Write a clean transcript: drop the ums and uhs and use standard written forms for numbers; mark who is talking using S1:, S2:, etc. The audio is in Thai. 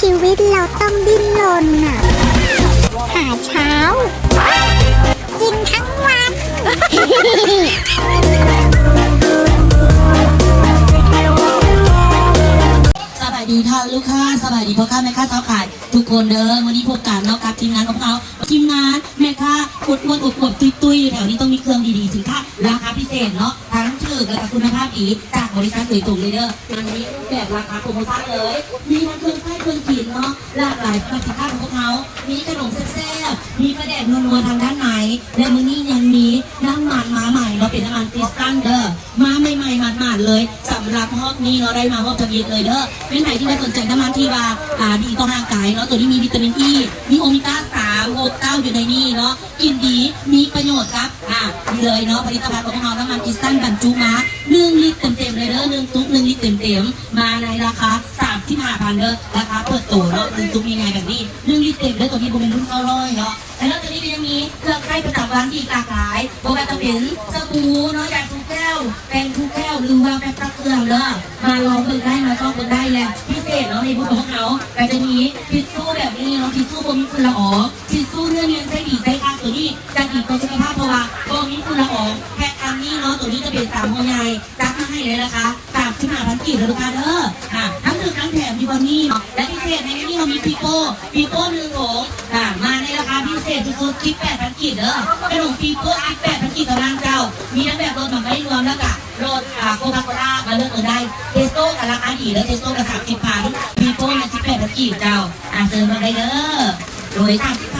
S1: ชีวิตเราต้องดิ้นรนน่ะหาเช้ากินทั้งวัน
S2: สบายดีค่ะลูกค้าสบายดีพ่อค้าแม่ค้าสาวขายทุกคนเด้อวันนี้พบกันเนาะกับทีมงานของเราทีมงานแม่ค้าอวดตุ้ยแถวนี้ต้องมีเครื่องดีๆถึงค่ะราคาพิเศษเนาะทั้งชื่อและคุณภาพดีจากบริษัทโดยตรงเลยเด้อมันมีแบบราคาโปรโมชั่นเลยมีทั้งเครื่องใช้เครื่องกินเนาะหลากหลายสินค้าของพวกเขามีขนมแซ่บๆมีประแดกนัวๆทางด้านในและมื้อนี้ยังมีน้ำมันมาใหม่เนาะเป็นน้ำมันคริสตัลเด้อมาใหม่ๆหมาดๆเลยสำหรับฮอบนี้เนาะได้มาฮอบทวีตเลยเด้อเป็นไหนที่น่าสนใจน้ำมันที่ว่าดีต่อร่างกายเนาะตัวนี้มีวิตามินอีมีโอเมก้า3 6 9อยู่ในนี้เนาะกินดีมีประโยชน์ครับนี่เลยเนาะผลิตภัณฑ์ของเราน้ำมันคริสตัลบรรจุมา1 ลิตรเต็มๆเลยเด้อ1 ตุ๊ก1 ลิตรเต็มๆมาในราคา35,000เด้อราคาเปิดตัวเนาะ1 ตุ๊กมีไงแบบนี้1 ลิตรเต็มเด้อตัวนี้บุญเป็นรุ่น900เนาะแล้วตัวนี้ก็ยังมีเครื่องใช้ประจำวันอีกหลากหลายโบราณจะเป็นสบู่เนาะยาทุกแก้วแปรงทุกแก้วหรือว่าแปรงซักเครื่องเด้อมาลองเบิ่งได้มาชอบเบิ่งได้แหละพิเศษเนาะในบูธของเขาก็จะมีทิชชู่แบบนี้เนาะทิชชู่บ่มีฝุ่นละอองทิชชู่เนื้อเนียนใช้ดีใช้ข้างตัวนี้จะดีต่อสุขภาพเพราะว่าบ่มีฝุ่นละอองแพ็คอันนี้เนาะตัวนี้จะเป็น3 ห่อใหญ่จัดมาให้เลยนะคะ35,000 กีบเลยลูกค้าเด้อทั้งทั้งแถมอยู่บนนี้และพิเศษในนี้เรามีปีโป้1 โถมาในราคาพิเศษสุดๆ18,000 กีบเด้อขนมปีโป้18,000 กีบต่อร่างเจ้ามีทั้งแบบรสแบบไม่รวมแล้วก็รสโคคาโคล่ามาเลือกกันได้เทสโต้กับราคาดีแล้วเทสโต้กับ30,000ปีโป้มา18,000 กีบเจ้าเติมมาได้เด้อโดย30